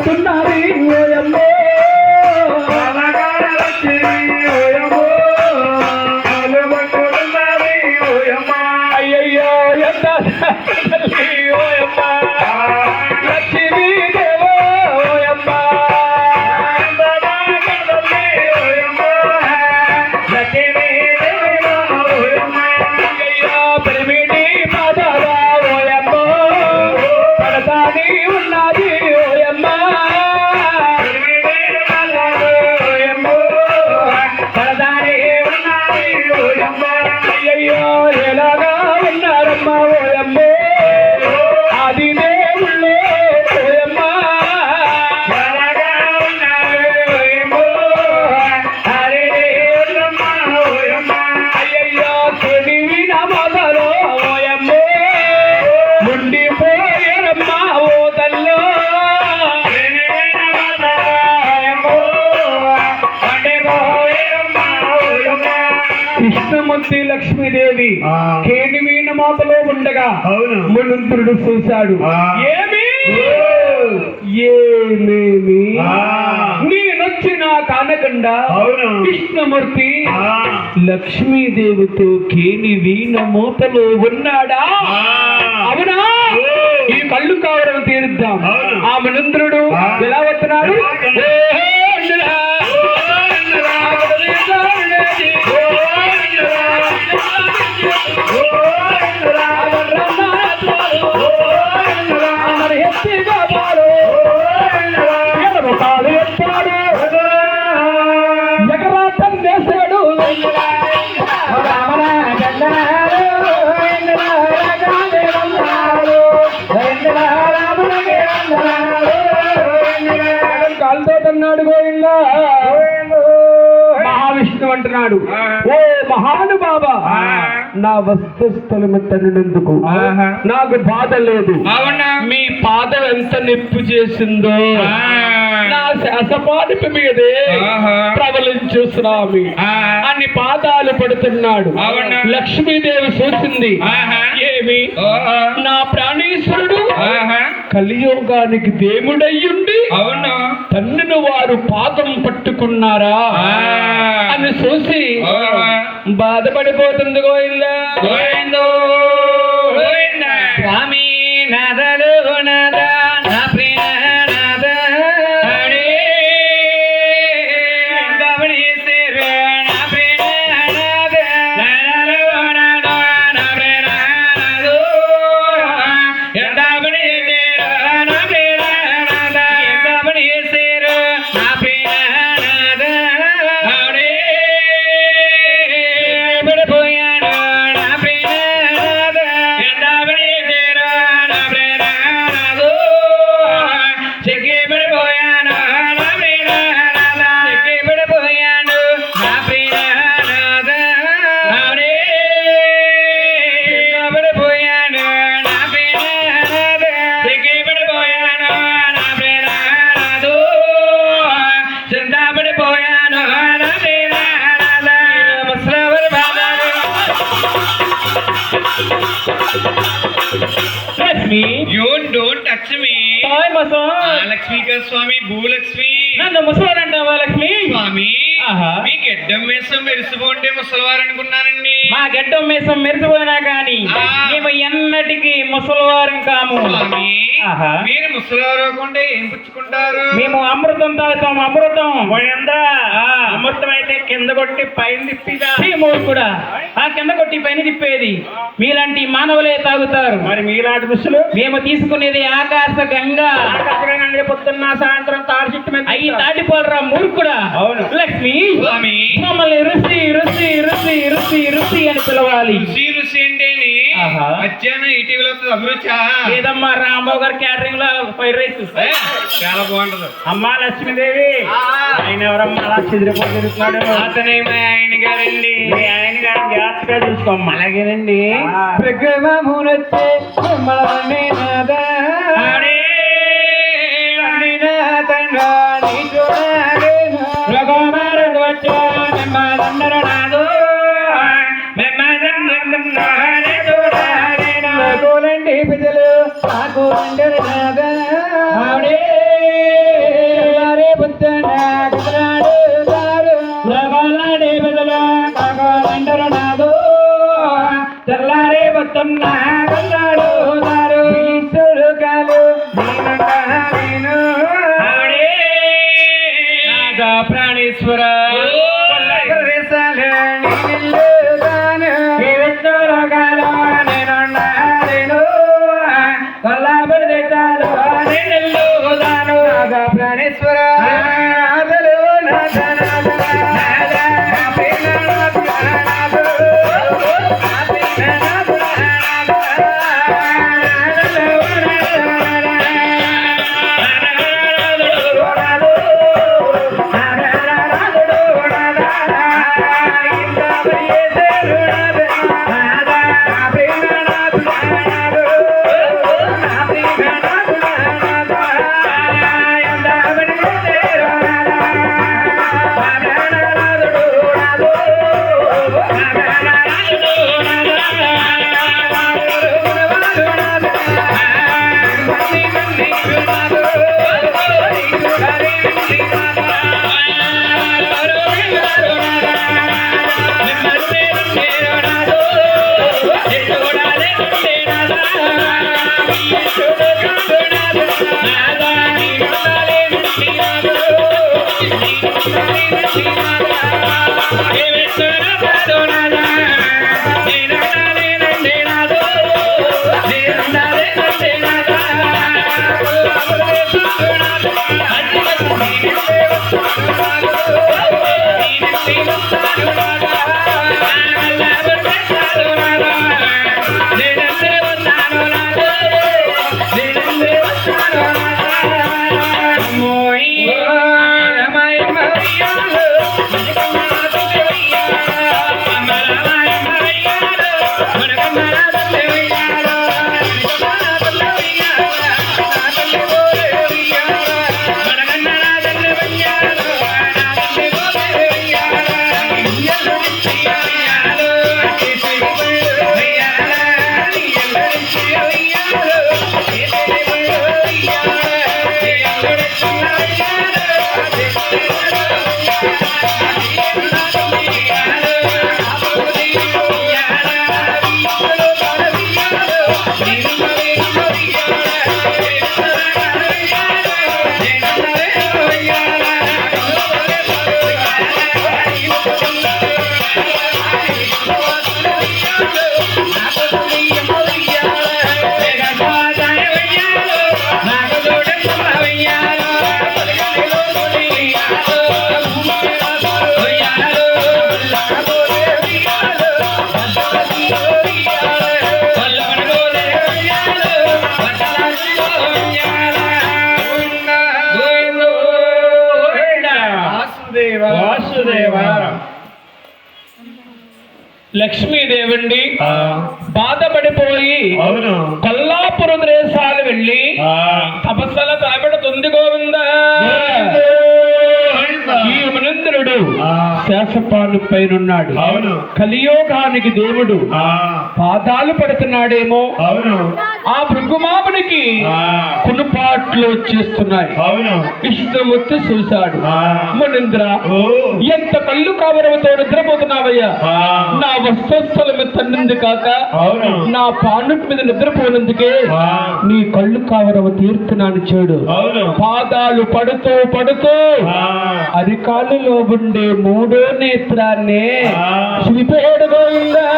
పడుతున్నది ఓయమ్మో అయ్యయ్యో ఎంత ఓయమ్మ లక్ష్మీ దేవో ఓయమ్మ అయ్యయ్యో పెరిమిటి పాదాల ఓయమ్మో పడతాని ఉన్నది ఓయమ్మ అయ్యయ్యో ఎలాగా ఉన్నారమ్మా ఓయమ్మో అది దేవుళ్ళు ఓయమ్మ అయ్యయ్యో తెలివి నమోదలో ఓయమ్మో ముండిపోయారమ్మా ఓ తల్లో కృష్ణమూర్తి లక్ష్మీదేవి కేనిమీన మాతలో ఉండగా మునుంతుడు చూశాడు. ఏమేమి నేనొచ్చి నా కానకుండా కృష్ణమూర్తి లక్ష్మీదేవితో కేనివీన మూతలో ఉన్నాడా? అవునా? ఈ కళ్ళు కావడం తీరుద్దాం. ఆ మునుంద్రుడు ఎలా వస్తున్నాడు? ఎగరాటం వేశాడు కాలుతో తన్నాడు గోవిందా. మహావిష్ణు అంటున్నాడు, ఓ మహానుభావ, నా వస్తుస్థలము తన్నినందుకు నాకు బాధ లేదు. మీ పాదం ఎంత నొప్పి చేసిందో నా శాసపాదిపి మీదే ప్రబలించు స్వామి అన్ని పాదాలు పడుతున్నాడు. లక్ష్మీదేవి చూసింది, ఏమి నా ప్రాణేశ్వరుడు కలియోగానికి దేవుడయ్యుండి తన్నును వారు పాదం పట్టుకున్నారా అని చూసి బాధపడిపోతుంది. గోవిందా స్వామి నదలు నద నా ప్రియ నద You don't touch me. Lakshmi స్వామి భూలక్ష్మి నన్ను ముసలారంటావా లక్ష్మి? స్వామి మీ గెడ్డం మీసం మెరిసిపోంటే ముసలివారు అనుకున్నానండి. మా గెడ్డం మీసం మెరిసిపోయినా కానీ మేము ఎన్నటికి ముసలివారం కాము. మీరు ముసలివారు అవ్వకుండా ఏం పుచ్చుకుంటారు? మేము అమృతం తాగుతాం. అమృతం అమృతం అయితే కింద కొట్టి పైన తిప్పిదా కూడా ఆ కింద కొట్టి పైన తిప్పేది మీలాంటి మానవులే తాగుతారు. మరి మీలాంటి ఋషులు మేము తీసుకునేది ఆకాశ గంగా. పొద్దున్న సాయంత్రం తాడి చెట్టు మీద అయ్యి తాటిపోలరా మూర్ఖుడా. అవును లక్ష్మి, మమ్మల్ని రుచి రుచి రుచి రుచి రుచి అని పిలవాలి. రుచి రుచి అంటే మధ్యాహ్నం ఈటీవీలో అభిరుచా లేదమ్మా, రాంబాబు గారు క్యాటరింగ్ లో ఫ్రైడ్ రైస్ చాలా బాగుంటది. అమ్మా లక్ష్మీదేవి, ఆయన ఎవరమ్మా అలా చెదిరిపోతున్నాడు? అతనే మా ఆయన గారండి. ఆయన గారు జాగ్రత్తగా చూసుకోమ్మా. అలాగేనండి. పిల్లలు నాకు నాయక ప్రాణేశ్వర ప్రాణేశ్వర లక్ష్మీదేవండి బాధపడిపోయి అవును కొల్లాపురం దేశాలు వెళ్ళి తపస్సుల తలపెడుతుంది గోవింద. ఈ మనందరుడు శాసపాలు పైనున్నాడు. అవును కలియోగానికి దేవుడు పాదాలు పడుతున్నాడేమో. అవును ఆ భృగుమామునికి కునుపాట్లు వచ్చేస్తున్నాయి. అవును ఇష్టం వచ్చి చూశాడు. మనింద్ర ఓ ఎంత కళ్ళు కావరంతో నిద్రపోతున్నావయ్యా. నా వస్త్రస్థలం తన్నింది కాక అవును నా పానుట్ మీద నిద్రపోయినందుకే నీ కళ్ళు కావరవ తీర్చున్నాను చూడు. అవును పాదాలు పడుతూ పడుతూ అరికాలులో ఉండే మూడో నేత్రాన్ని చూపేడు గోవిందా.